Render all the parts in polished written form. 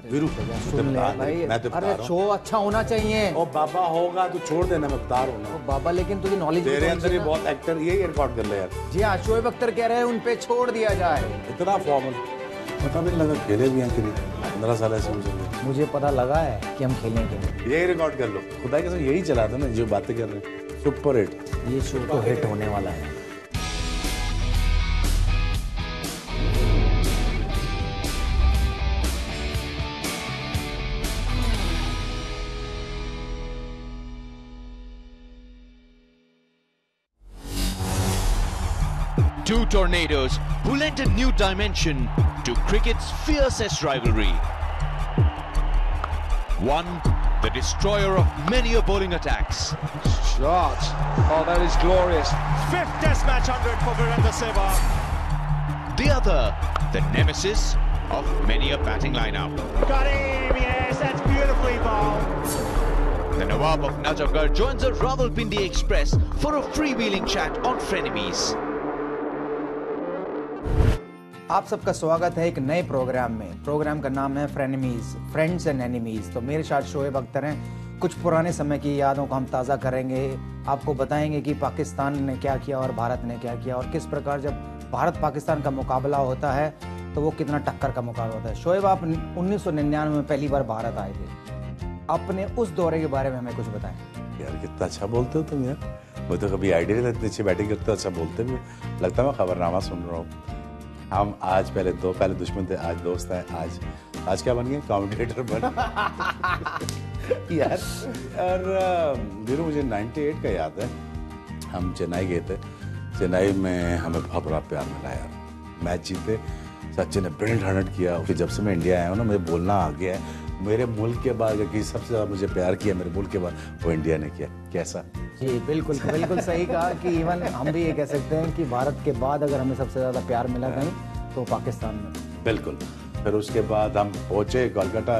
वीरू सुन ले भाई, अरे शो अच्छा होना चाहिए। ओ बाबा होगा तो छोड़ देना, मैं बता रहा हूँ ना। बाबा लेकिन तुझे नॉलेज तेरे अंदर ही बहुत एक्टर, यही रिकॉर्ड कर ले यार। जी हाँ, शोएब अख्तर कह रहे हैं उन पे छोड़ दिया जाए। इतना फॉर्मल पता भी नहीं लगा, खेले भी हैं कि नहीं। 15 साल ऐसे मुझे पता लगा है कि हम खेलेंगे। यही रिकॉर्ड कर लो, खुदा के साथ यही चला था ना जो बातें कर रहे हैं। सुपर हिट, ये शो तो हिट होने वाला है। Two tornadoes who lent a new dimension to cricket's fiercest rivalry. One, the destroyer of many a bowling attacks. Shot. Oh, that is glorious. Fifth Test match 100 for Virendra Sehwag. The other, the nemesis of many a batting lineup. Got him, yes, that's beautifully bowled. The Nawab of Najagar joins the Rawalpindi Express for a freewheeling chat on Frenemies. आप सबका स्वागत है एक नए programme में। Programme का नाम है फ्रेनेमीज, फ्रेंड्स एंड एनिमीज। तो मेरे साथ शोएब अख्तर हैं। कुछ पुराने समय की यादों को हम ताज़ा करेंगे, आपको बताएंगे कि पाकिस्तान ने क्या किया और भारत ने क्या किया, और किस प्रकार जब भारत पाकिस्तान का मुकाबला होता है तो वो कितना टक्कर का मुकाबला होता है। शोएब, आप 1999 में पहली बार भारत आए थे, अपने उस दौरे के बारे में हमें कुछ बताएं। यार कितना अच्छा बोलते हो तुम यार, मुझे तो कभी आइडिया नहीं था इतनी अच्छी बैटिंग करते हो, अच्छा बोलते भी। लगता है मैं खबरनामा सुन रहा हूँ। हम आज पहले दुश्मन थे, आज दोस्त हैं। आज क्या बन गए, कमेंटेटर बन यार। और वीरू, मुझे 98 का याद है, हम चेन्नई गए थे। चेन्नई में हमें बहुत बड़ा प्यार मिला यार, मैच जीते, सचिन ने ब्रिलियंट 100 किया। फिर जब से मैं इंडिया आया हूँ ना, मुझे बोलना आ गया है मेरे मुल्क के बाद कि सबसे ज़्यादा मुझे प्यार किया मेरे मुल्क के बाद वो इंडिया ने किया। कैसा? जी बिल्कुल बिल्कुल सही कहा कि इवन हम भी ये कह सकते हैं कि भारत के बाद अगर हमें सबसे ज़्यादा प्यार मिला कहीं तो पाकिस्तान में। बिल्कुल। फिर उसके बाद हम पहुँचे कोलकाता,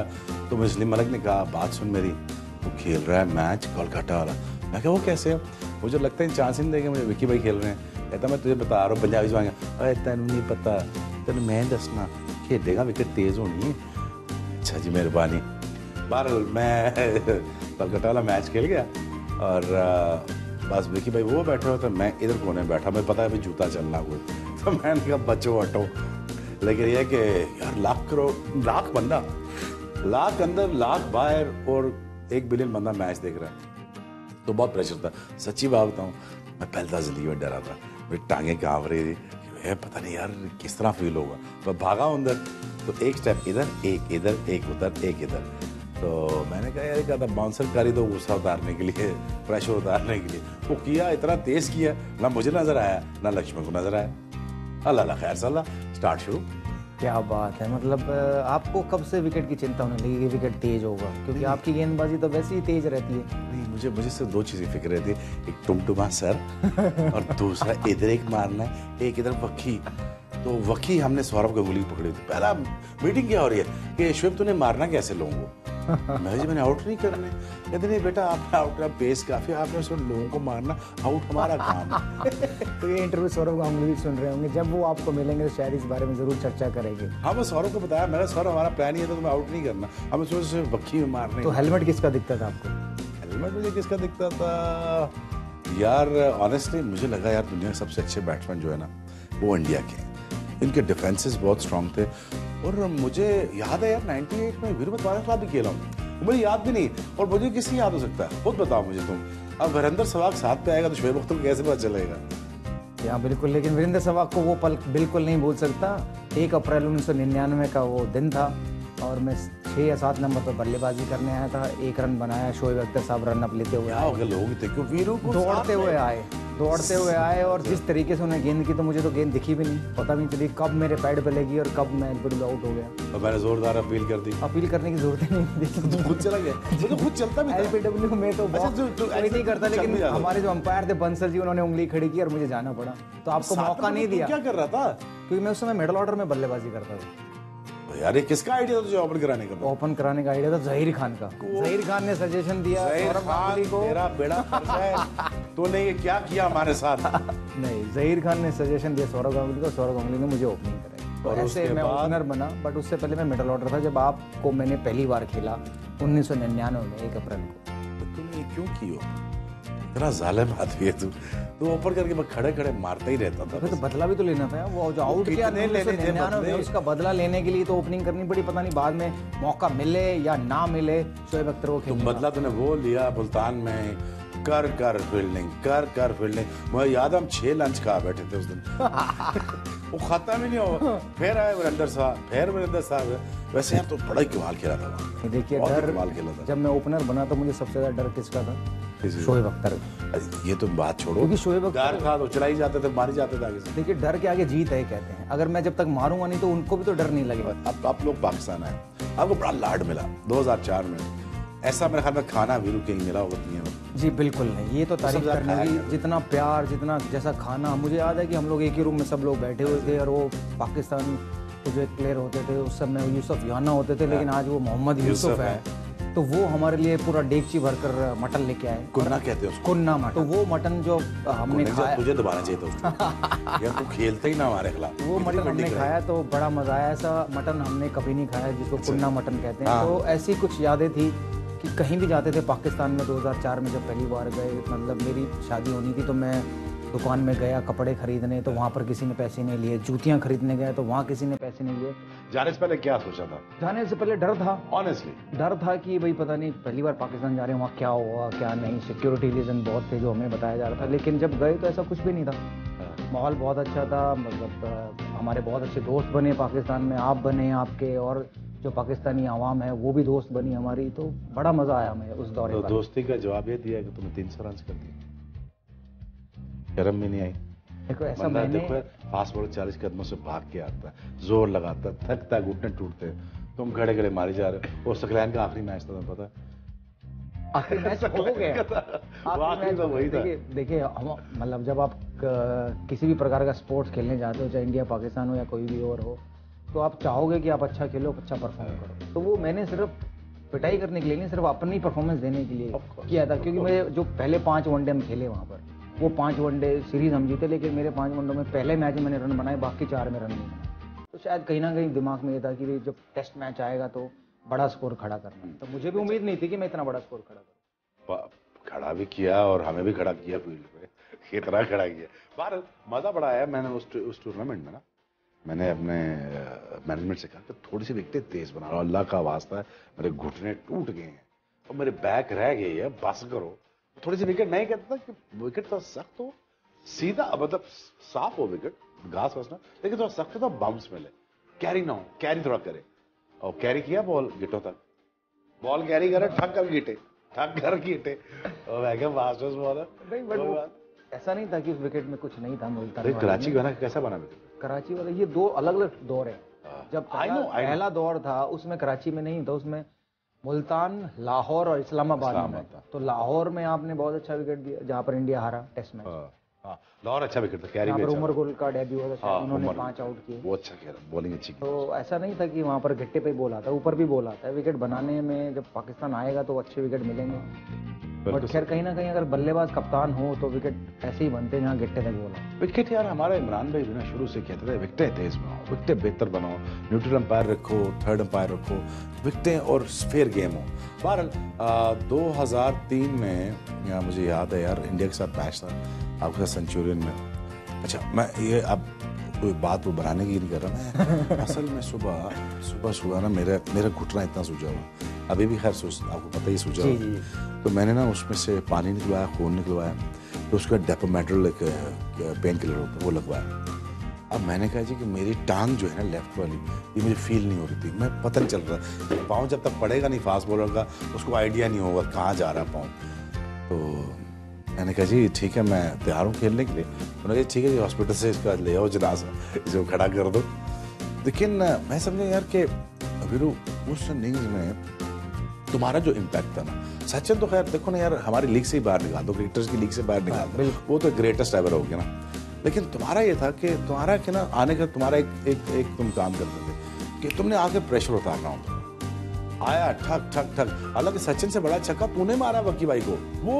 तो मुस्लिम मलिक ने कहा बात सुन मेरी, वो खेल रहा है मैच कोलकाता वाला। मैं कहा वो कैसे है? मुझे लगता है चांस ही नहीं देंगे मुझे, विक्की भाई खेल रहे हैं। कहता मैं तुझे बता रहा हूँ, पंजाबी मांगे, अरे तेन नहीं पता, तेन मैं दसना खेलेगा, विकेट तेज़ होनी है। अच्छा जी मेहरबानी। बहरहाल मैं कोलकाता वाला मैच खेल गया और बस विकी भाई वो बैठे हुए थे, मैं इधर कोने में बैठा। मुझे पता है अभी जूता चलना कोई, तो मैंने कहा बच्चों हटो। लेकिन ये कि यार लाख बंदा, लाख अंदर लाख बाहर और 1 बिलियन बंदा मैच देख रहा है, तो बहुत प्रेशर था। सच्ची बात बताऊँ, मैं पहले था जिंदगी में डरा था, मेरी टांगें कांप रही थी, पता नहीं यार किस तरह फील होगा। तो भागा अंदर, तो एक स्टेप इधर, एक इधर, एक उधर, एक इधर। तो मैंने कहा यार, कहा था बाउंसर करी दो गुस्सा उतारने के लिए, प्रेशर उतारने के लिए। वो किया, इतना तेज किया, ना मुझे नजर आया ना लक्ष्मण को नजर आया। अल्लाह खैर सल्ला, स्टार्ट शुरू। क्या बात है, मतलब आपको कब से विकेट की चिंता होने लगी कि विकेट तेज होगा? क्योंकि आपकी गेंदबाजी तो वैसे ही तेज रहती है। नहीं, मुझे सिर्फ 2 चीज़ें फिक्र रहती है, एक टुमटुमा सर और दूसरा इधर एक मारना है, एक इधर वक्की। तो वक्की हमने सौरभ गंगुली पकड़ी थी। पहला मीटिंग क्या हो रही है कि शोएब तूने मारना कैसे लोगों को? मैंने आउट नहीं करने। कहते नहीं बेटा आपने आउट, पेस काफी, आपने सिर्फ लोगों को मारना, आउट हमारा काम है। तो ये इंटरव्यू सौरभ गंगुली सुन रहे होंगे, जब वो आपको मिलेंगे तो शायद इस बारे में जरूर चर्चा करेंगे। हाँ, मैं सौरभ को बताया, मैंने सौरभ हमारा प्लान ही है तो तुम्हें आउट नहीं करना, हमें सिर्फ वक्की में मारने। तो हेलमेट किसका दिखता था आपको? हेलमेट मुझे किसका दिखता था यार, ऑनेस्टली मुझे लगा यार दुनिया के सबसे अच्छे बैट्समैन जो है ना वो इंडिया के, इनके डिफेंसेस बहुत स्ट्रांग थे। और मुझे याद है यार 98 में वीरू मैं तुम्हारे खिलाफ भी खेला हूँ, मुझे याद भी नहीं। और मुझे किसी याद हो सकता है, खुद बताओ मुझे तुम। अब वीरेंद्र सहवाग साथ पे आएगा तो शोएब अख्तर को कैसे पता चलेगा? हाँ बिल्कुल, लेकिन वीरेंद्र सहवाग को वो पल बिल्कुल नहीं भूल सकता। 1 अप्रैल 1999 का वो दिन था और मैं 6 या 7 नंबर पर बल्लेबाजी करने आया था। 1 रन बनाया, शोएब अख्तर साहब रन अप लेते हुए आए, लोग थे क्यों वीरू को दौड़ते हुए आए और जिस तरीके से उन्हें गेंद की, तो मुझे तो गेंद दिखी भी नहीं, पता भी नहीं चली कब मेरे पैड पे लगी और कब मैं बिल्कुल आउट हो गया। और मैंने जोरदार अपील कर दी। अपील करने की जरूरत ही नहीं थी, खुद चला गया। मुझे खुद चलता भी था। एलपीडब्ल्यू में तो कोई नहीं करता, लेकिन हमारे जो अंपायर थे बंसल जी, उन्होंने उंगली खड़ी की और मुझे जाना पड़ा। तो आपको मौका नहीं दिया। क्या कर रहा था? क्योंकि मैं उस समय मिडिल ऑर्डर में बल्लेबाजी करता था। यार ये किसका आइडिया था तुझे ओपन कराने का? ओपन कराने का आइडिया था जहीर खान का। जहीर खान ने सजेशन दिया सौरभ गंगुली को। तेरा बेड़ा फर्ज है, तूने ये क्या किया हमारे साथ? नहीं, जहीर खान ने सजेशन दिया सौरभ गंगुली को, सौरभ गंगुली ने मुझे ओपनिंग कराई। तो और ऐसे उसके मैं बाद ओपनर बना, बट उससे पहले मैं मिडल ऑर्डर था जब आपको मैंने पहली बार खेला 1999 में 1 अप्रैल को। तुमने ये क्यों की हो? इतना जालिम आदमी है तू ओपन करके मैं खड़े खड़े मारता ही रहता था। तो बदला भी तो लेना था वो जो आउट किया कितने लेने थे 1999 में, उसका बदला लेने के लिए तो ओपनिंग करनी पड़ी। पता नहीं बाद में मौका मिले या ना मिले शोएब अख्तर को तुम खेलने का। बदला तूने वो लिया मुल्तान में, कर फील्डिंग। मुझे याद है हम 6 लंच खा बैठे थे उस दिन। वो खत्म ही नहीं हुआ। फिर आए वीरेंद्र साहब। वैसे यार तो बड़ा ही कमाल खेला था वहाँ। देखिए बहुत ही डर, कमाल खेला था। जब मैं ओपनर बना तो मुझे सबसे ज्यादा डर किसका था? किसी से? शोएब अख्तर। ये तुम बात छोड़ो, क्योंकि शोएब अख्तर डर था तो चला ही जाते थे, मार ही जाते थे आगे से। देखिए डर के आगे जीत है कहते हैं। अगर मैं जब तक मारूंगा नहीं तो उनको भी तो डर नहीं लगेगा। अब आप लोग पाकिस्तान आए, आपको बड़ा लाड मिला 2004 में। ऐसा मेरे ख्याल में खाना भी कहीं मिला होगा दुनिया में। जी बिल्कुल नहीं, ये तो तारीफ सबसे करने खाया की, जितना प्यार, जितना जैसा खाना। मुझे याद है कि हम लोग एक ही रूम में सब लोग बैठे हुए थे और वो पाकिस्तान के जो एक प्लेयर होते थे उस समय यूसुफ याना होते थे, लेकिन आज वो मोहम्मद यूसुफ है। तो वो हमारे लिए पूरा डेगची भरकर मटन लेके आए। कुन्ना कहते हैं उसको। कुन्ना मटन। तो वो मटन जो हमने खाया, तुझे दबाना चाहिए था उसको। यार तू खेलता ही ना हमारे खिलाफ। वो मटन हमने खाया तो बड़ा मजा आया। ऐसा मटन हमने कभी नहीं खाया जिसको कुन्ना मटन कहते हैं। तो ऐसी कुछ यादें थी कि कहीं भी जाते थे पाकिस्तान में। 2004 में जब पहली बार गए, मतलब मेरी शादी होनी थी, तो मैं दुकान में गया कपड़े खरीदने, तो वहाँ पर किसी ने पैसे नहीं लिए। जूतियाँ खरीदने गए तो वहाँ किसी ने पैसे नहीं लिए। जाने से पहले क्या सोचा था? जाने से पहले डर था, ऑनेस्टली डर था कि भाई पता नहीं पहली बार पाकिस्तान जा रहे हैं, वहाँ क्या हुआ क्या नहीं। सिक्योरिटी रीजन बहुत थे जो हमें बताया जा रहा था, लेकिन जब गए तो ऐसा कुछ भी नहीं था। माहौल बहुत अच्छा था, मतलब हमारे बहुत अच्छे दोस्त बने पाकिस्तान में। आप बने, आपके और जो पाकिस्तानी आवाम है वो भी दोस्त बनी हमारी। तो बड़ा मजा आया हमें उस दौरे तो पर। दोस्ती का जवाब ये दिया कि तुमने 300 रन कर दिए, शर्म भी नहीं आई। देखो ऐसा बंदा मैंने देखो फास्ट बॉलर 40 कदमों से भाग के आता है, जोर लगाता है, थकता है, घुटने टूटते हैं, तुम खड़े खड़े मारे जा रहे हो। और सकलैन का आखिरी मैच था, तुम्हें पता है? आखिरी मैच हो गया। आखिरी तो वही था। देखिए मतलब जब आप किसी भी प्रकार का स्पोर्ट्स खेलने जाते हो, चाहे इंडिया पाकिस्तान हो या कोई भी और हो, तो आप चाहोगे कि आप अच्छा खेलो, अच्छा परफॉर्म करो। तो वो मैंने सिर्फ पिटाई करने के लिए नहीं, सिर्फ अपनी परफॉर्मेंस देने के लिए किया था। क्योंकि मैं जो पहले 5 वनडे हम खेले वहाँ पर, वो 5 वनडे सीरीज हम जीते, लेकिन मेरे 5 वनडों में पहले मैच में मैंने रन बनाए, बाकी 4 में रन नहीं बनाए। तो शायद कहीं ना कहीं दिमाग में ये था कि जब टेस्ट मैच आएगा तो बड़ा स्कोर खड़ा करना है। तो मुझे भी उम्मीद नहीं थी कि मैं इतना बड़ा स्कोर खड़ा करूँ। खड़ा भी किया और हमें भी खड़ा किया फील्ड पे, कितना खड़ा किया। बार मजा बड़ा आया। मैंने उस टूर्नामेंट में ना, मैंने अपने मैनेजमेंट से कहा कि थोड़ी सी विकेटें तेज बना रहा हूँ, अल्लाह का वास्ता है मेरे घुटने टूट गए हैं और मेरे बैक रह गई है, बस करो। थोड़ी सी विकेट नहीं कहता था कि विकेट थोड़ा सख्त हो, सीधा मतलब साफ हो विकेट, घास वास ना, लेकिन थोड़ा सख्त हो, बाउंस मिले, कैरी ना हो, कैरी थोड़ा करे। और कैरी किया, बॉल गिटो तक, बॉल कैरी करे, ठक कर गिटे और मैं क्या मास्टर्स बॉलर। नहीं बट वो ऐसा नहीं था कि उस विकेट में कुछ नहीं था। मुल्तान कराची का ना कैसा बना विकेट? कराची वाला, ये 2 अलग अलग दौर है। जब पहला दौर था उसमें कराची में नहीं था, उसमें मुल्तान, लाहौर और इस्लामाबाद में था। तो लाहौर में आपने बहुत अच्छा विकेट दिया जहाँ पर इंडिया हारा टेस्ट मैच। लाहौर अच्छा विकेट था, कैरी भी पर अच्छा। उमर गुल का डेब्यू हुआ था, उन्होंने 5 आउट किए, वो अच्छा खेला, बॉलिंग अच्छी की। तो ऐसा नहीं था कि वहाँ पर गिट्टे पे बॉल आता है, ऊपर भी बॉल आता है। विकेट बनाने में जब पाकिस्तान आएगा तो अच्छे विकेट मिलेंगे। बट खैर कहीं ना कहीं अगर बल्लेबाज कप्तान हो तो विकेट ऐसे ही बनते हैं जहाँ गिट्टे तक बॉल आए। विकेट यार हमारे इमरान भाई भी ना शुरू से कहते थे विकेटें तेज बनाओ, विकेटें बेहतर बनाओ, न्यूट्रल अंपायर रखो, थर्ड अंपायर रखो, विकेटें और फेयर गेम हो। बहरहाल 2003 में मुझे याद है यार, इंडिया के साथ मैच था आपके साथ सेंचुरियन में। अच्छा मैं ये अब कोई बात वो बनाने की नहीं कर रहा मैं असल में सुबह ना मेरा घुटना इतना सूजा हुआ, अभी भी खैर आपको पता ही सूजा हुआ। तो मैंने ना उसमें से पानी निकलवाया, खून निकलवाया, तो उसका डेपोमेड्रल एक पेन किलर होता है वो लगवाया। अब मैंने कहा जी कि मेरी टांग जो है ना लेफ्ट वाली, ये मुझे फील नहीं हो रही थी, मैं पता नहीं चल रहा, पाँव जब तक पड़ेगा नहीं फास्ट बॉलर का उसको आइडिया नहीं होगा कहाँ जा रहा है पाँव। तो मैंने कहा जी ठीक है मैं तैयार हूँ खेलने के लिए। उन्होंने कहा ठीक है जी हॉस्पिटल से इसका ले आओ जनाजा, इसको खड़ा कर दो। लेकिन मैं समझा यार कि अभी उस इनिंग्स में तुम्हारा जो इम्पैक्ट था ना, सचिन तो खैर देखो ना यार हमारी लीग से ही बाहर निकाल दो, क्रिकेटर्स की लीग से बाहर निकाल दो, वो तो ग्रेटेस्ट एवर हो गया ना। लेकिन तुम्हारा ये था कि तुम्हारा कि ना आने का तुम्हारा एक तुम काम करते थे कि तुमने आके प्रेशर उतारना होता, आया ठक ठक ठक। हालांकि सचिन से बड़ा छक्का तूने मारा वकी भाई को, वो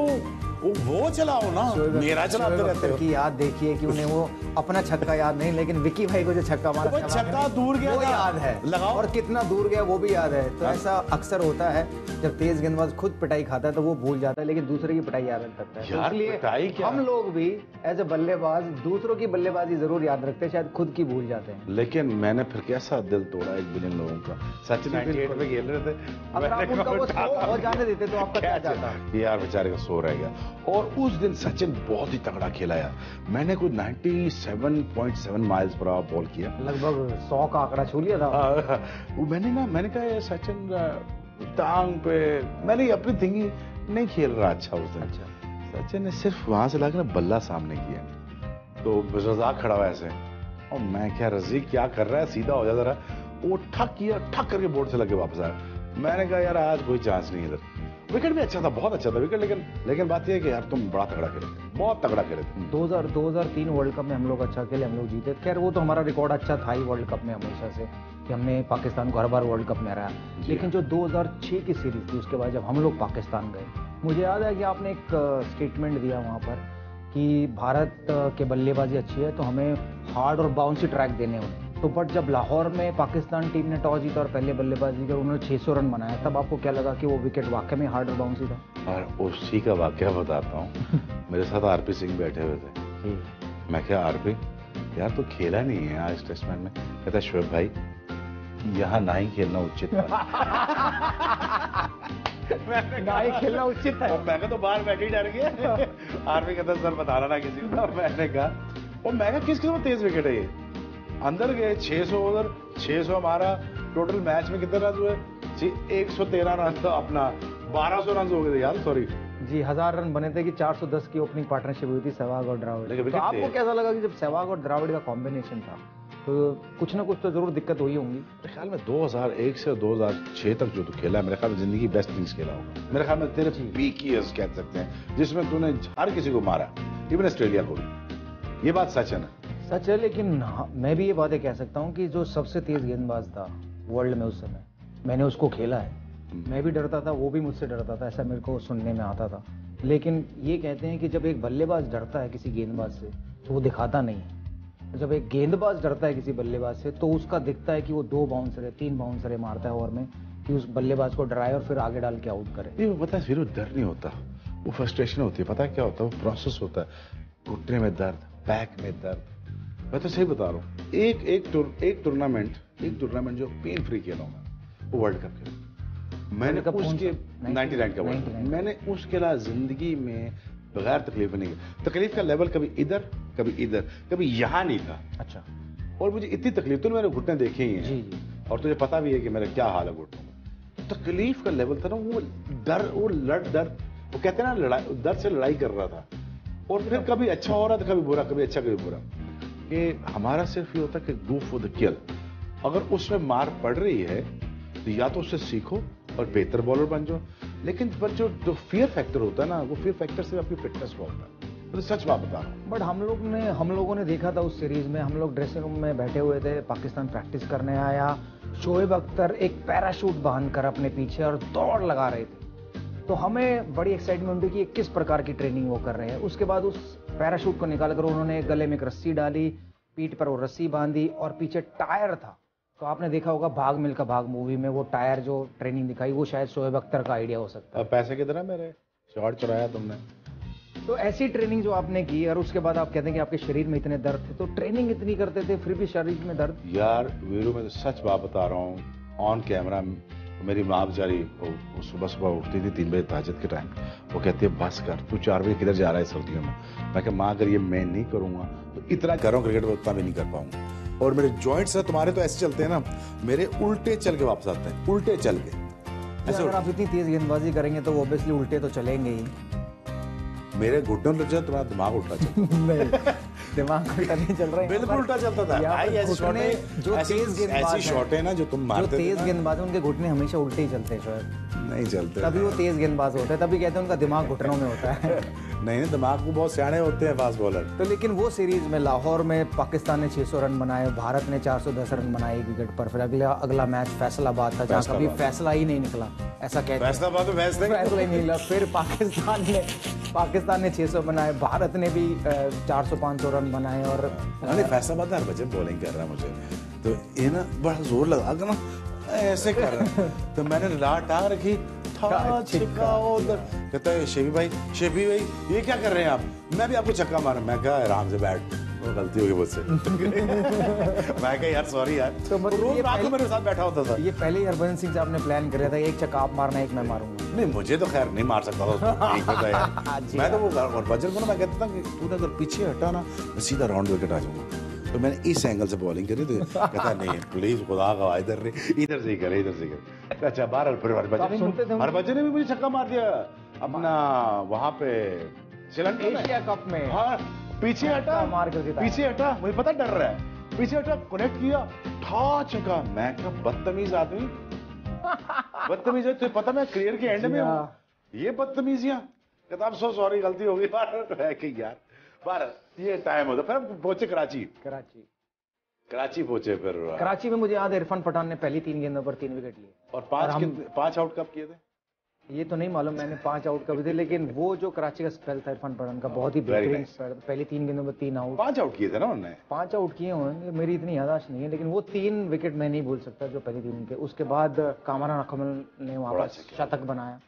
वो चलाओ ना, मेरा चलाते शोएब रहते अख्तर हो। की याद देखिए कि उन्हें वो अपना छक्का याद नहीं, लेकिन विकी भाई को जो छक्का मारा वो था, छक्का दूर गया वो था। याद है, लगाओ। और कितना दूर गया वो भी याद है। तो ऐसा अक्सर होता है जब तेज गेंदबाज खुद पिटाई खाता है तो वो भूल जाता है, लेकिन दूसरे की पिटाई याद रखता है। तो यार, इसलिए पिटाई क्या? हम लोग भी एज ए बल्लेबाज दूसरों की बल्लेबाजी जरूर याद रखते हैं, शायद खुद की भूल जाते हैं। लेकिन मैंने फिर कैसा दिल तोड़ा 1 बिलियन लोगों का। सचिन 98 में खेल रहे थे, अगर आप उनका वो सो हो जाने देते तो आपका क्या जाता? ये यार बेचारे का सो रह गया। और उस दिन सचिन बहुत ही तगड़ा खेला यार। मैंने कोई 97.7 माइल्स पर आवर बॉल किया। लगभग 100 का आंकड़ा छू लिया था। मैंने कहा ये सचिन टांग पे, मैंने अपनी थिंकिंग नहीं खेल रहा अच्छा उस दिन। अच्छा। सचिन ने सिर्फ वहां से लाकर बल्ला सामने किया, तो रजाक खड़ा हुआ ऐसे, और मैं क्या रजी क्या कर रहा है, सीधा हो जा जरा। वो ठक किया, ठक करके बोर्ड से लगे वापस आया। मैंने कहा यार आज कोई चांस नहीं इधर। विकेट भी अच्छा था, बहुत अच्छा था विकेट, लेकिन बात यह है कि यार तुम बड़ा तगड़ा खेले थे, बहुत तगड़ा खेले थे। 2003 वर्ल्ड कप में हम लोग अच्छा खेले, हम लोग जीते। खैर वो तो हमारा रिकॉर्ड अच्छा था ही वर्ल्ड कप में हमेशा से, कि हमने पाकिस्तान को हर बार वर्ल्ड कप में हराया। लेकिन जो 2006 की सीरीज थी, उसके बाद जब हम लोग पाकिस्तान गए, मुझे याद है कि आपने एक स्टेटमेंट दिया वहाँ पर कि भारत के बल्लेबाजी अच्छी है तो हमें हार्ड और बाउंसी ट्रैक देने होंगे। तो बट जब लाहौर में पाकिस्तान टीम ने टॉस जीता और पहले बल्लेबाजी कर उन्होंने 600 रन बनाया, तब आपको क्या लगा कि वो विकेट वाकई में हार्ड और बाउंसी था? और उसी का वाकया बताता हूँ। मेरे साथ आरपी सिंह बैठे हुए थे। मैं क्या आरपी यार तो खेला नहीं है आज टेस्ट मैच में? कहता शोएब भाई यहाँ ना ही खेलना उचित था। ना ही खेलना उचित है। और मैं तो बाहर बैठे ही डर गया। आरपी कहता सर बताना ना किसी को। मैंने कहा, और मैं कहा किस किस्म तेज विकेट है ये? अंदर गए 600 उधर 600 हमारा, टोटल मैच में कितने रन हुए? 113 रन, तो अपना 1200 रन हो गए थे यार, सॉरी जी। 1000 रन बने थे कि 410 की ओपनिंग पार्टनरशिप हुई थी सहवाग और द्राविड। लेकिन तो विकेट आपको थे। कैसा लगा कि जब सहवाग और द्राविड का कॉम्बिनेशन था तो कुछ ना कुछ तो जरूर दिक्कत हुई होंगी? मेरे ख्याल में 2001 से 2006 तक जो तू खेला है, मेरे ख्याल में जिंदगी बेस्ट इनिंग्स खेला होगा। मेरे ख्याल में तेरे पीक ईयर्स कह सकते हैं, जिसमें तूने हर किसी को मारा, इवन ऑस्ट्रेलिया को भी। ये बात सच है ना? सच है, लेकिन मैं भी ये बातें कह सकता हूँ कि जो सबसे तेज गेंदबाज था वर्ल्ड में उस समय, मैंने उसको खेला है। मैं भी डरता था, वो भी मुझसे डरता था, ऐसा मेरे को सुनने में आता था। लेकिन ये कहते हैं कि जब एक बल्लेबाज डरता है किसी गेंदबाज से तो वो दिखाता नहीं है। जब एक गेंदबाज डरता है किसी बल्लेबाज से तो उसका दिखता है कि वो 2 बाउंसर 3 बाउंसर मारता है ओवर में, कि उस बल्लेबाज को डराए और फिर आगे डाल के आउट करे। ये पता है, फिर वो डर नहीं होता, वो फ्रस्ट्रेशन होती है। पता है क्या होता है? वो प्रोसेस होता है, घुटने में दर्द, बैक में दर्द। मैं तो सही बता रहा हूँ, एक टूर्नामेंट जो पेन फ्री खेला हूँ वो वर्ल्ड कप खेला मैंने। उसके 99 का वर्ल्ड कप मैंने उसके अलावा जिंदगी में बगैर तकलीफ नहीं की। तकलीफ का लेवल कभी इधर कभी इधर कभी यहाँ नहीं था। अच्छा। और मुझे इतनी तकलीफ, तो मैंने घुटने देखे ही हैं जी। और तुझे पता भी है कि मेरा क्या हाल है घुटनों में। तकलीफ का लेवल था ना, वो डर, वो दर्द, वो कहते हैं ना लड़ाई, दर्द से लड़ाई कर रहा था। और फिर कभी अच्छा हो रहा था, कभी बुरा, कभी अच्छा कभी बुरा। कि हमारा सिर्फ ये होता कि गो फॉर द किल। अगर उसमें मार पड़ रही है तो या तो उससे सीखो और बेहतर बॉलर बन जाओ, लेकिन पर जो फियर फैक्टर होता है ना, वो फियर फैक्टर से आपकी फिटनेस को होता है। तो सच बात बता रहा हूँ। बट हम लोगों ने देखा था उस सीरीज में, हम लोग ड्रेसिंग रूम में बैठे हुए थे, पाकिस्तान प्रैक्टिस करने आया, शोएब अख्तर एक पैराशूट बांधकर अपने पीछे और दौड़ लगा रहे थे। तो हमें बड़ी एक्साइटमेंट हुई कि किस प्रकार की ट्रेनिंग वो कर रहे हैं। उसके बाद उस पैराशूट को निकालकर उन्होंने गले में एक रस्सी डाली, पीठ पर वो रस्सी बांधी और पीछे टायर था। तो आपने देखा होगा भाग मिल्खा भाग मूवी में वो टायर जो ट्रेनिंग दिखाई, वो शायद शोएब अख्तर का आइडिया हो सकता है। अब पैसे कितना मेरे शॉर्ट चुराया तुमने? तो ऐसी ट्रेनिंग जो आपने की और उसके बाद आप कहते हैं कि आपके शरीर में इतने दर्द थे, तो ट्रेनिंग इतनी करते थे फिर भी शरीर में दर्द? यार वीरू, मैं तो सच बात बता रहा हूँ, ऑन कैमरा मेरी माँ बेचारी वो सुबह सुबह उठती थी 3 बजे ताजत के टाइम, वो कहती है बस कर, तू 4 बजे किधर जा रहा है सर्दियों में? मैं कहा माँ अगर ये मैं नहीं करूँगा तो इतना कर रहा हूँ क्रिकेट में, उतना भी नहीं कर पाऊंगा। और मेरे जॉइंट्स है, तुम्हारे तो ऐसे चलते हैं ना, मेरे उल्टे चल के वापस आते हैं, उल्टे चल के ऐसे। अगर आप इतनी तेज गेंदबाजी करेंगे तो ऑब्वियसली उल्टे तो चलेंगे ही। मेरे घुटनों लग जाए, तुम्हारा दिमाग उल्टा चलता नहीं, दिमाग उल्टा नहीं चल रहा है, बिल्कुल उल्टा चलता था यहाँ भाई। पर ऐसी शॉट घुटने है, जो तेज गेंदबाज ऐसी शॉट है ना जो तुम मारते जो थे तेज ना, गेंदबाज है उनके घुटने हमेशा उल्टे ही चलते हैं शायद, नहीं चलते तभी वो तेज गेंदबाज होते हैं, तभी कहते हैं उनका दिमाग घुटनों में होता है। नहीं, दिमाग को बहुत सियाने होते हैं फास्ट बॉलर। तो लेकिन वो सीरीज में लाहौर में पाकिस्तान ने 600 रन बनाए, भारत ने 410 रन बनाए एक विकेट पर। फिर अगला मैच फैसलाबाद था जहाँ कभी फैसला ही नहीं निकला। ऐसा कहते हैं। फैसलाबाद में मैच नहीं, फैसला ही नहीं मिला। फिर पाकिस्तान ने 600 बनाए, भारत ने भी 400-500 रन बनाए और नहीं फैसलाबाद हर बच्चे बॉलिंग कर रहा है मुझे, तो ये ना बड़ा जोर लगा ना ऐसे कर रहा है, तो मैंने लाट टांग रखी था, छक्का उधर। कहता है शेबी भाई ये क्या कर रहे हैं आप? मैं भी आपको छक्का मारा। मैं कहा आराम से बैठ, वो गलती हो गई मुझसे। मैं कहा यार सॉरी यार। तो मतलब रोज रात को मेरे साथ बैठा होता था। ये पहले ही हरभजन सिंह साहब ने प्लान कर था, एक छक्का आप मारना, एक मैं मारूंगा। नहीं मुझे तो खैर नहीं मार सकता था, ठीक होता यार। मैं तो वो हरभजन को ना मैं कहता था कि तूने अगर पीछे हटा ना मैं सीधा राउंड विकेट आ जाऊंगा। तो मैंने इस एंगल से बॉलिंग करी, तो कहता नहीं प्लीज खुदा का इधर से ही करे। अच्छा बार फिर हरभजन ने भी मुझे छक्का मार दिया अपना वहां पे श्रीलंका एशिया कप में। हाँ पीछे हटा, मार कर दिया, पीछे हटा, मुझे पता डर रहा है, पीछे हटा, कनेक्ट किया, ठा छक्का। मैं क्या बदतमीज आदमी, बदतमीज है, तुझे पता मैं करियर के एंड में हूँ, ये बदतमीजियां। कहता अब सो सॉरी गलती हो गई यार। बार ये टाइम होता, फिर हम पहुंचे कराची पहुंचे। फिर कराची में मुझे याद है इरफान पठान ने पहली 3 गेंदों पर 3 विकेट लिए। और 5 आउट कब किए थे ये तो नहीं मालूम मैंने 5 आउट कब थे, लेकिन वो जो कराची का स्पेल था इरफान पठान का बहुत ही बेहतरीन स्पेल। पहली 3 गेंदों में 3 आउट, 5 आउट किए थे ना उन्होंने। 5 आउट किए होंगे, मेरी इतनी याददाश्त नहीं है, लेकिन वो 3 विकेट मैं नहीं भूल सकता जो पहली 3 के। उसके बाद कामरान अकमल ने वापस शतक बनाया।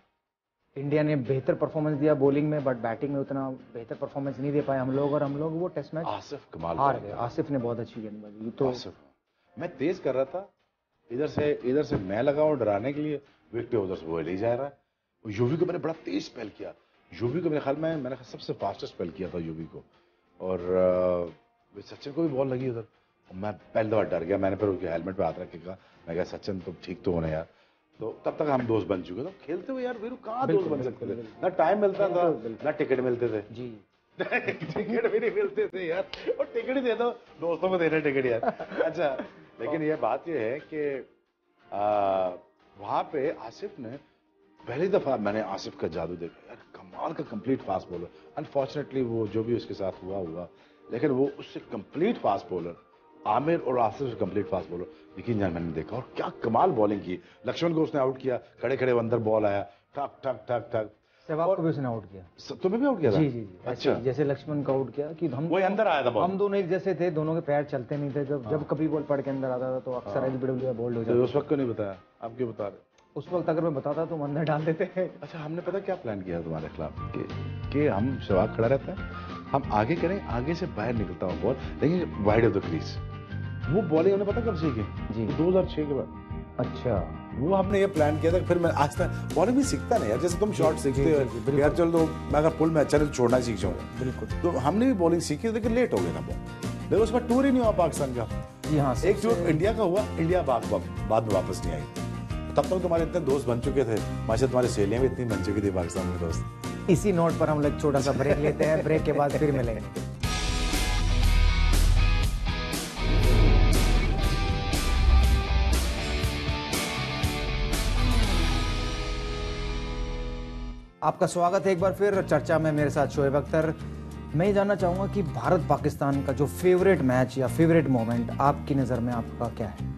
इंडिया ने बेहतर परफॉर्मेंस दिया बॉलिंग में, बट बैटिंग में उतना बेहतर परफॉर्मेंस नहीं दे पाए हम लोग, और हम लोग वो टेस्ट मैच आसिफ कमाल हार गए। आसिफ ने बहुत अच्छी गेंदबाजी। तो मैं तेज कर रहा था, इधर से मैं लगा हूं डराने के लिए, विकेट उधर से वो ले जा रहा है। यूवी को मैंने बड़ा तेज स्पेल किया, यूवी को मेरे ख्याल में मैंने सबसे फास्टेस्ट स्पेल किया था यूवी को। और सचिन को भी बॉल लगी उधर, मैं पहले दफा डर गया। मैंने फिर उसके हेलमेट पे हाथ रख के कहा, मैं कहा सचिन तुम ठीक तो होना यार। तो तब तक हम दोस्त बन चुके थे, खेलते हुए यार वीरू कहाँ दोस्त बन सकते थे, ना टाइम मिलता था ना टिकट मिलते थे जी। टिकट भी नहीं मिलते थे यार, और टिकट ही दे दो, दोस्तों को देना टिकट यार। अच्छा लेकिन ये बात ये है कि वहां पे आसिफ ने पहली दफा मैंने आसिफ का जादू देखा यार, कमाल का कंप्लीट फास्ट बॉलर। अनफॉर्चुनेटली वो जो भी उसके साथ हुआ, लेकिन वो उससे कंप्लीट फास्ट बॉलर, आमिर और आसिफ से कंप्लीट फास्ट बॉलर। लेकिन यार मैंने देखा और क्या कमाल बॉलिंग की। लक्ष्मण को उसने आउट किया, खड़े खड़े अंदर बॉल आया, ठक ठक ठक ठक। सहवाग को भी उसने आउट किया। तुम्हें भी आउट किया था? जी। अच्छा जैसे लक्ष्मण को आउट किया कि हम वही अंदर आया था बॉल। हम दोनों एक जैसे थे, दोनों के पैर चलते नहीं थे। जब कभी बॉल पड़ के अंदर आता था तो अक्सर एलबीडब्ल्यू बोल्ड हो जाता। उस वक्त क्यों नहीं बताया? आप क्यों बता रहे? उस वक्त अगर मैं बताता तो हम अंदर डाल देते। अच्छा हमने पता क्या प्लान किया तुम्हारे खिलाफ कि हम सहवाग खड़ा रहता है, हम आगे करें, आगे से बाहर निकलता हूँ बॉल, लेकिन वाइड ऑफ द क्रीज। वो बॉलिंग हमने पता कब सीखी जी? 2006 के बाद। अच्छा वो हमने ये प्लान किया था। फिर मैं आज तक बॉलिंग भी सीखता नहीं यार, जैसे तुम शॉट सीखते हो यार, चल तो मैं अगर पुल में अच्छा नहीं तो छोड़ना सीख जाऊंगा। बिल्कुल। तो हमने भी बॉलिंग सीखी, लेकिन लेट हो गया था बॉल, लेकिन उसके बाद टूर ही नहीं हुआ पाकिस्तान का। जी हाँ, एक टूर इंडिया का हुआ, इंडिया बाद में वापस नहीं आई। तब तक तुम्हारे इतने दोस्त बन चुके थे, माशा तुम्हारी सहेलियां भी इतनी बन चुकी थी पाकिस्तान में दोस्त। इसी नोट पर हम लोग छोटा सा ब्रेक लेते हैं, ब्रेक के बाद फिर मिलेंगे। आपका स्वागत है एक बार फिर चर्चा में, मेरे साथ शोएब अख्तर। मैं ये जानना चाहूँगा कि भारत पाकिस्तान का जो फेवरेट मैच या फेवरेट मोमेंट आपकी नज़र में आपका क्या है?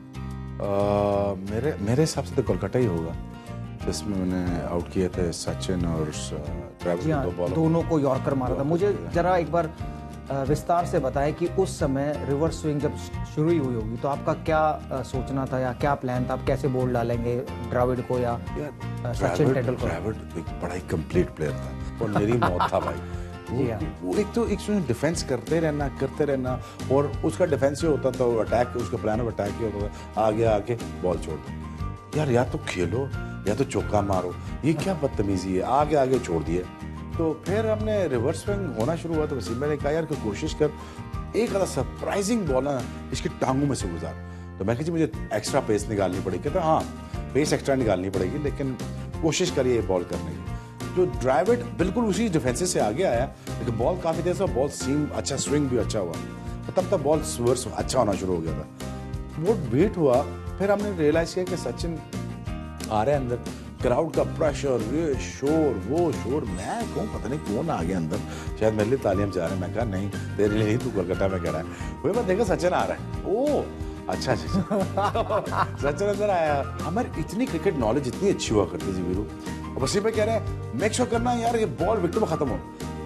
मेरे हिसाब से तो कोलकाता ही होगा, जिसमें मैंने आउट किए थे सचिन और ट्रेविस, दोनों को यॉर्कर मारा था। मुझे जरा एक बार विस्तार से बताएं कि उस समय रिवर्स स्विंग जब शुरू ही हुई होगी तो आपका क्या सोचना था या क्या प्लान था? आप कैसे बॉल डालेंगे द्रविड़ को या सचिन तेंदुलकर? द्रविड़ एक बड़ा ही कंप्लीट प्लेयर था और मेरी मौत था भाई। वो एक तो डिफेंस करते रहना और उसका डिफेंस ये होता था, अटैक उसका प्लान ऑफ अटैक ये होता था, आगे आके बॉल छोड़ दो यार, या तो खेलो या तो चौका मारो, ये क्या बदतमीजी है, आगे आगे छोड़ दिए। तो फिर हमने रिवर्स स्विंग होना शुरू हुआ तो वसीम भाई ने कहा यार कि कोशिश कर एक आधा सरप्राइजिंग बॉल ना इसकी टांगों में से गुजार। तो मैं कहा जी मुझे एक्स्ट्रा पेस निकालनी पड़ेगी। कहता हाँ पेस एक्स्ट्रा निकालनी पड़ेगी, लेकिन कोशिश करिए बॉल करने की। जो ड्राइविड बिल्कुल उसी डिफेंसिव से आगे आया, लेकिन बॉल काफी देर से बॉल सीम अच्छा, स्विंग भी अच्छा हुआ, तो तब तक बॉल रिवर्स अच्छा होना शुरू हो गया था। वो वेट हुआ, फिर हमने रियलाइज किया कि सचिन आ रहे हैं अंदर, क्राउड का प्रेशर, ये शोर वो शोर, मैं कहूँ पता नहीं कौन आ गया अंदर, शायद मेरे लिए तालियां जा रहे हैं। मैं कहा नहीं तेरे लिए नहीं, तू कोलकाता में कह रहा है। वही मैं देखा सचिन आ रहा है, ओ अच्छा अच्छा सचिन अंदर आया। हमारी इतनी क्रिकेट नॉलेज इतनी अच्छी हुआ करती थी वीरू, और वसीम भाई कह रहे हैं मेक श्योर करना यार ये बॉल विकेटों में खत्म हो।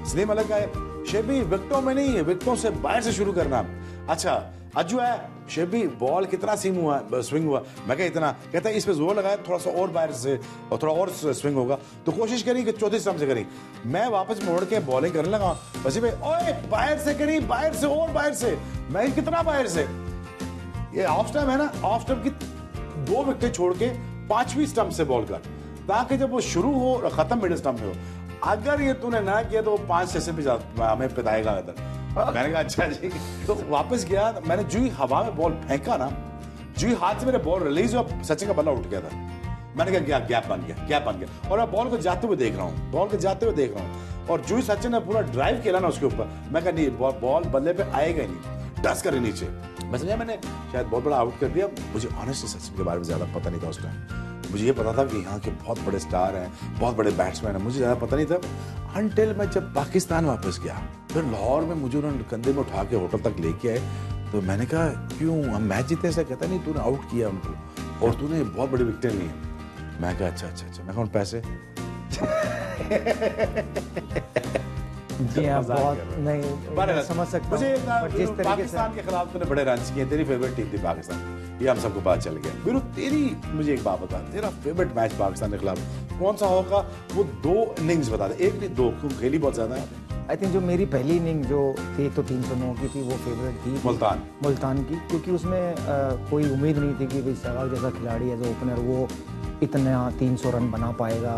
सलीम अलग आए, शेबी विकेटों में नहीं, विकेटों से बाहर से शुरू करना। अच्छा अज्जू है, शेबी बॉल कितना स्विंग हुआ, मैं कहा इतना, कहता है इस पे जोर लगाया थोड़ा सा और बाहर से और थोड़ा और स्विंग होगा, तो कोशिश करी कि चौथे स्टंप से करी। मैं वापस मोड़ के बॉलिंग करने लगा, वसीम भाई ओए बाहर से करी, बाहर से और बाहर से, मैं कितना बाहर से, ये ऑफ स्टंप है ना, ऑफ स्टंप की 2 विकेट छोड़ के 5वीं स्टंप से बॉल कर, ताकि जब वो शुरू हो और खत्म मिडिल स्टंप में हो। अगर ये तूने ना किया तो 5-6 से भी हमें पिताएगा इधर। मैंने कहा अच्छा जी, तो वापस गया, मैंने जो ही हवा में बॉल फेंका ना, जो ही हाथ से मेरे बॉल रिलीज हुआ, सचिन का बल्ला उठ गया था। मैंने कहा गैप बन गया, और मैं बॉल को जाते हुए देख रहा हूँ, और जो ही सचिन ने पूरा ड्राइव किया ना उसके ऊपर, मैं कहा नहीं बॉल बल्ले पे आएगा ही नहीं, टच करे नीचे। मैं समझा मैंने शायद बहुत बड़ा आउट कर दिया। मुझे ऑनेस्टली सचिन के बारे में ज्यादा पता नहीं था उस टाइम। मुझे ये पता था कि यहाँ के बहुत बड़े स्टार हैं, बहुत बड़े बैट्समैन हैं, मुझे ज़्यादा पता नहीं था अनटिल मैं जब पाकिस्तान वापस गया। फिर लाहौर में मुझे उन्होंने कंधे में उठा के होटल तक लेके आए, तो मैंने कहा क्यों हम मैच जीते? ऐसा कहता नहीं तूने आउट किया उनको और तूने बहुत बड़ी विकेटें ली हैं। मैं कहा अच्छा। मैं कहा पैसे जी हाँ, बहुत नहीं समझ सकता मुझे जिस तरीके पाकिस्तान के खिलाफ तूने बड़े रन किए, तेरी फेवरेट टीम थी पाकिस्तान, ये हम सबको पता चल गया। वीरू तेरी मुझे एक बात बता, तेरा फेवरेट मैच पाकिस्तान के खिलाफ कौन सा होगा? वो 2 इनिंग्स बता दे, एक नहीं 2, क्यों खेली बहुत ज्यादा है। आई थिंक जो मेरी पहली इनिंग जो थी तो 309 की थी, वो फेवरेट थी मुल्तान की, क्योंकि उसमें कोई उम्मीद नहीं थी कि भाई सहवाग जैसा खिलाड़ी है जो ओपनर वो इतना 300 रन बना पाएगा,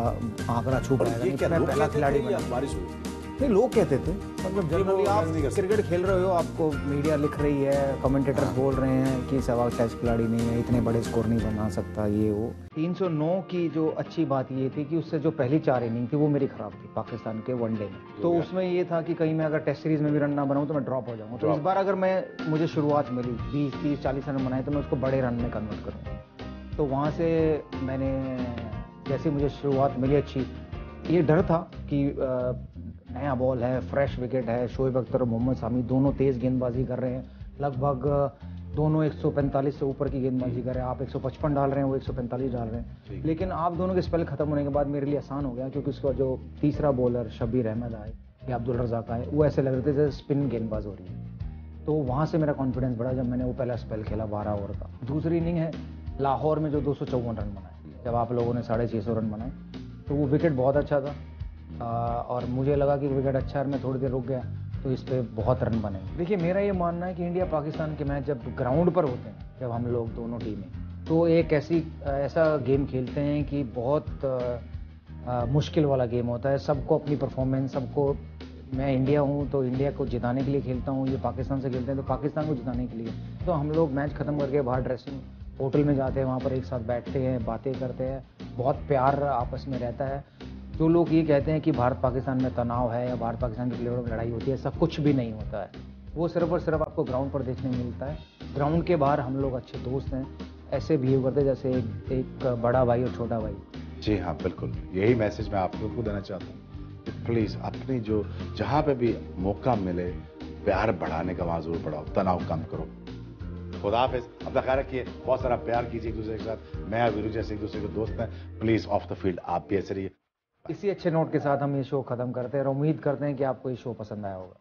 आंकड़ा छू पाएगा। मैं पहला खिलाड़ी बारिश हुई नहीं, लोग कहते थे, मतलब जनरली आप क्रिकेट खेल रहे हो, आपको मीडिया लिख रही है, कमेंटेटर्स बोल रहे हैं कि सहवाग टेस्ट खिलाड़ी नहीं है, इतने बड़े स्कोर नहीं बना सकता, ये वो। 309 की जो अच्छी बात ये थी कि उससे जो पहली 4 इनिंग थी वो मेरी खराब थी पाकिस्तान के वनडे में, तो उसमें ये था कि कहीं मैं अगर टेस्ट सीरीज में भी रन ना बनाऊं तो मैं ड्रॉप हो जाऊंगा। तो इस बार अगर मुझे शुरुआत मिली 20, 30, 40 रन बनाए तो मैं उसको बड़े रन में कन्वर्ट करूँगा। तो वहाँ से मैंने जैसे मुझे शुरुआत मिली अच्छी, ये डर था कि नया बॉल है, फ्रेश विकेट है, शोएब अख्तर और मोहम्मद सामी दोनों तेज गेंदबाजी कर रहे हैं, लगभग दोनों 145 से ऊपर की गेंदबाजी कर रहे हैं। आप 155 डाल रहे हैं, वो 145 डाल रहे हैं, लेकिन आप दोनों के स्पेल खत्म होने के बाद मेरे लिए आसान हो गया, क्योंकि उसका जो तीसरा बॉलर शब्बीर अहमद आए या अब्दुल रज़ाक आए, वो ऐसे लग रहे थे जैसे स्पिन गेंदबाज हो रही है। तो वहाँ से मेरा कॉन्फिडेंस बढ़ा जब मैंने वो पहला स्पेल खेला 12 ओवर का। दूसरी इनिंग है लाहौर में जो 254 रन बनाए, जब आप लोगों ने 650 रन बनाए, तो वो विकेट बहुत अच्छा था, और मुझे लगा कि विकेट अच्छा है, मैं थोड़ी देर रुक गया तो इस पे बहुत रन बने। देखिए मेरा ये मानना है कि इंडिया पाकिस्तान के मैच जब ग्राउंड पर होते हैं, जब हम लोग दोनों टीमें, तो एक ऐसा गेम खेलते हैं कि बहुत मुश्किल वाला गेम होता है। सबको अपनी परफॉर्मेंस, सबको, मैं इंडिया हूँ तो इंडिया को जिताने के लिए खेलता हूँ, ये पाकिस्तान से खेलते हैं तो पाकिस्तान को जिताने के लिए। तो हम लोग मैच खत्म करके बाहर ड्रेसिंग होटल में जाते हैं, वहाँ पर एक साथ बैठते हैं, बातें करते हैं, बहुत प्यार आपस में रहता है। जो लोग ये कहते हैं कि भारत पाकिस्तान में तनाव है या भारत पाकिस्तान के प्लेयरों में लड़ाई होती है, ऐसा कुछ भी नहीं होता है। वो सिर्फ और सिर्फ आपको ग्राउंड पर देखने मिलता है। ग्राउंड के बाहर हम लोग अच्छे दोस्त हैं, ऐसे बिहेव करते जैसे एक बड़ा भाई और छोटा भाई। जी हाँ बिल्कुल, यही मैसेज मैं आप लोगों को देना चाहता हूँ। प्लीज़ अपनी जो जहाँ पे भी मौका मिले प्यार बढ़ाने का वहाँ जरूर बढ़ाओ, तनाव कम करो। खुदा हाफिज़, अपना ख्याल रखिए, बहुत सारा प्यार कीजिए एक दूसरे के साथ। मैं वीरू जैसे एक दूसरे के दोस्त हैं, प्लीज़ ऑफ द फील्ड आप भी ऐसे रहिए। इसी अच्छे नोट के साथ हम ये शो खत्म करते हैं और उम्मीद करते हैं कि आपको ये शो पसंद आया होगा।